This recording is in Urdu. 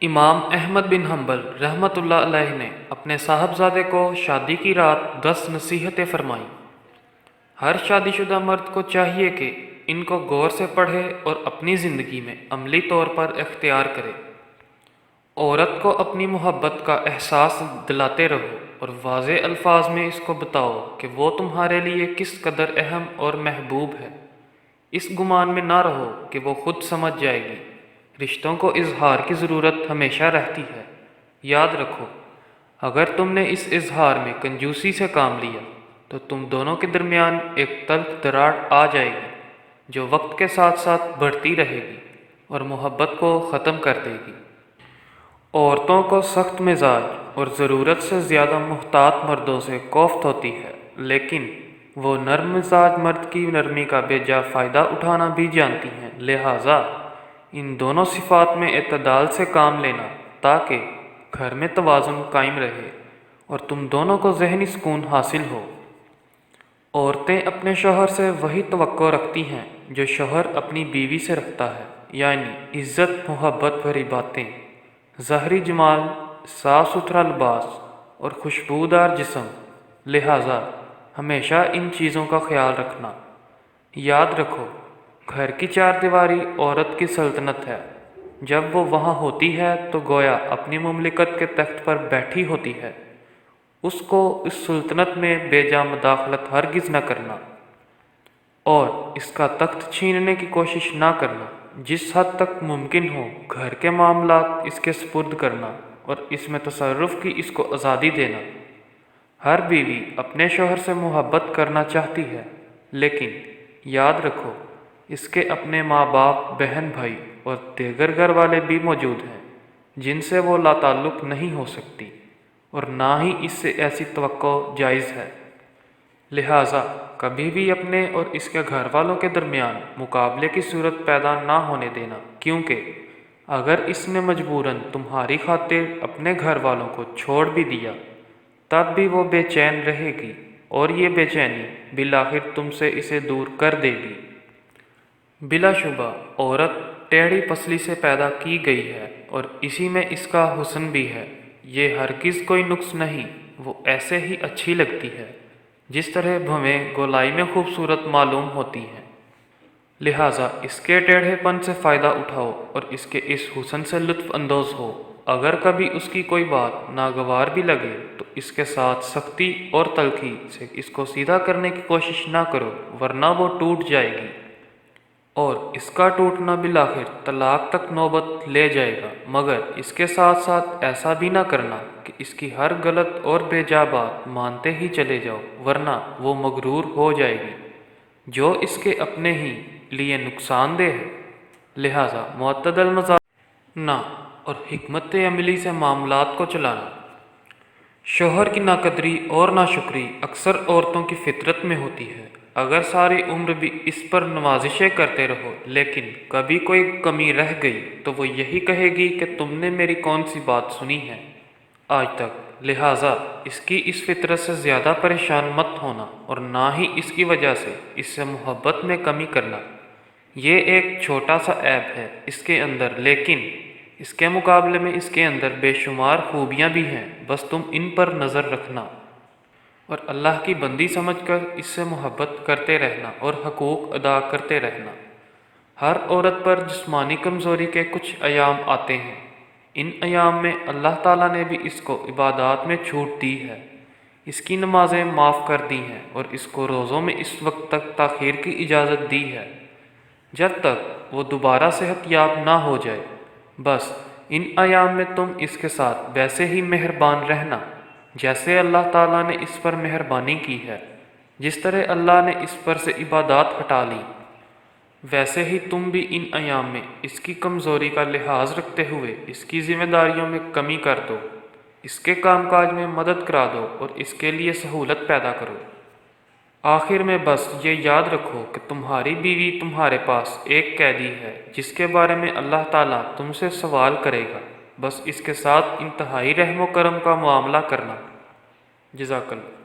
امام احمد بن حنبل رحمۃ اللہ علیہ نے اپنے صاحبزادے کو شادی کی رات 10 نصیحتیں فرمائیں۔ ہر شادی شدہ مرد کو چاہیے کہ ان کو غور سے پڑھے اور اپنی زندگی میں عملی طور پر اختیار کرے۔ عورت کو اپنی محبت کا احساس دلاتے رہو اور واضح الفاظ میں اس کو بتاؤ کہ وہ تمہارے لیے کس قدر اہم اور محبوب ہے۔ اس گمان میں نہ رہو کہ وہ خود سمجھ جائے گی۔ رشتوں کو اظہار کی ضرورت ہمیشہ رہتی ہے۔ یاد رکھو، اگر تم نے اس اظہار میں کنجوسی سے کام لیا تو تم دونوں کے درمیان ایک تلخ دراڑ آ جائے گی جو وقت کے ساتھ ساتھ بڑھتی رہے گی اور محبت کو ختم کر دے گی۔ عورتوں کو سخت مزاج اور ضرورت سے زیادہ محتاط مردوں سے کوفت ہوتی ہے، لیکن وہ نرم مزاج مرد کی نرمی کا بے جا فائدہ اٹھانا بھی جانتی ہیں۔ لہٰذا ان دونوں صفات میں اعتدال سے کام لینا تاکہ گھر میں توازن قائم رہے اور تم دونوں کو ذہنی سکون حاصل ہو۔ عورتیں اپنے شوہر سے وہی توقع رکھتی ہیں جو شوہر اپنی بیوی سے رکھتا ہے، یعنی عزت، محبت بھری باتیں، ظاہری جمال، صاف ستھرا لباس اور خوشبودار جسم۔ لہٰذا ہمیشہ ان چیزوں کا خیال رکھنا۔ یاد رکھو، گھر کی چار دیواری عورت کی سلطنت ہے۔ جب وہ وہاں ہوتی ہے تو گویا اپنی مملکت کے تخت پر بیٹھی ہوتی ہے۔ اس کو اس سلطنت میں بے جا مداخلت ہرگز نہ کرنا اور اس کا تخت چھیننے کی کوشش نہ کرنا۔ جس حد تک ممکن ہو گھر کے معاملات اس کے سپرد کرنا اور اس میں تصرف کی اس کو آزادی دینا۔ ہر بیوی اپنے شوہر سے محبت کرنا چاہتی ہے، لیکن یاد رکھو اس کے اپنے ماں باپ، بہن بھائی اور دیگر گھر والے بھی موجود ہیں جن سے وہ لا تعلق نہیں ہو سکتی، اور نہ ہی اس سے ایسی توقع جائز ہے۔ لہٰذا کبھی بھی اپنے اور اس کے گھر والوں کے درمیان مقابلے کی صورت پیدا نہ ہونے دینا، کیونکہ اگر اس نے مجبوراً تمہاری خاطر اپنے گھر والوں کو چھوڑ بھی دیا تب بھی وہ بے چین رہے گی، اور یہ بے چینی بالآخر تم سے اسے دور کر دے گی۔ بلا شبہ عورت ٹیڑھی پسلی سے پیدا کی گئی ہے اور اسی میں اس کا حسن بھی ہے۔ یہ ہرگز کوئی نقص نہیں، وہ ایسے ہی اچھی لگتی ہے جس طرح بھویں گولائی میں خوبصورت معلوم ہوتی ہیں۔ لہٰذا اس کے ٹیڑھے پن سے فائدہ اٹھاؤ اور اس کے اس حسن سے لطف اندوز ہو۔ اگر کبھی اس کی کوئی بات ناگوار بھی لگے تو اس کے ساتھ سختی اور تلخی سے اس کو سیدھا کرنے کی کوشش نہ کرو، ورنہ وہ ٹوٹ جائے گی اور اس کا ٹوٹنا بالآخر طلاق تک نوبت لے جائے گا۔ مگر اس کے ساتھ ساتھ ایسا بھی نہ کرنا کہ اس کی ہر غلط اور بے جا بات مانتے ہی چلے جاؤ، ورنہ وہ مغرور ہو جائے گی جو اس کے اپنے ہی لیے نقصان دہ ہے۔ لہٰذا معتدل مزاج نہ اور حکمت عملی سے معاملات کو چلانا۔ شوہر کی ناقدری اور ناشکری اکثر عورتوں کی فطرت میں ہوتی ہے۔ اگر ساری عمر بھی اس پر نوازشیں کرتے رہو لیکن کبھی کوئی کمی رہ گئی تو وہ یہی کہے گی کہ تم نے میری کون سی بات سنی ہے آج تک۔ لہٰذا اس کی اس فطرت سے زیادہ پریشان مت ہونا اور نہ ہی اس کی وجہ سے اس سے محبت میں کمی کرنا۔ یہ ایک چھوٹا سا عیب ہے اس کے اندر، لیکن اس کے مقابلے میں اس کے اندر بے شمار خوبیاں بھی ہیں، بس تم ان پر نظر رکھنا اور اللہ کی بندی سمجھ کر اس سے محبت کرتے رہنا اور حقوق ادا کرتے رہنا۔ ہر عورت پر جسمانی کمزوری کے کچھ ایام آتے ہیں۔ ان ایام میں اللہ تعالیٰ نے بھی اس کو عبادات میں چھوٹ دی ہے، اس کی نمازیں معاف کر دی ہیں اور اس کو روزوں میں اس وقت تک تاخیر کی اجازت دی ہے جب تک وہ دوبارہ صحت یاب نہ ہو جائے۔ بس ان ایام میں تم اس کے ساتھ ویسے ہی مہربان رہنا جیسے اللہ تعالیٰ نے اس پر مہربانی کی ہے۔ جس طرح اللہ نے اس پر سے عبادات ہٹا لی، ویسے ہی تم بھی ان ایام میں اس کی کمزوری کا لحاظ رکھتے ہوئے اس کی ذمہ داریوں میں کمی کر دو، اس کے کام کاج میں مدد کرا دو اور اس کے لیے سہولت پیدا کرو۔ آخر میں بس یہ یاد رکھو کہ تمہاری بیوی تمہارے پاس ایک قیدی ہے جس کے بارے میں اللہ تعالیٰ تم سے سوال کرے گا۔ بس اس کے ساتھ انتہائی رحم و کرم کا معاملہ کرنا۔ جزاک اللہ۔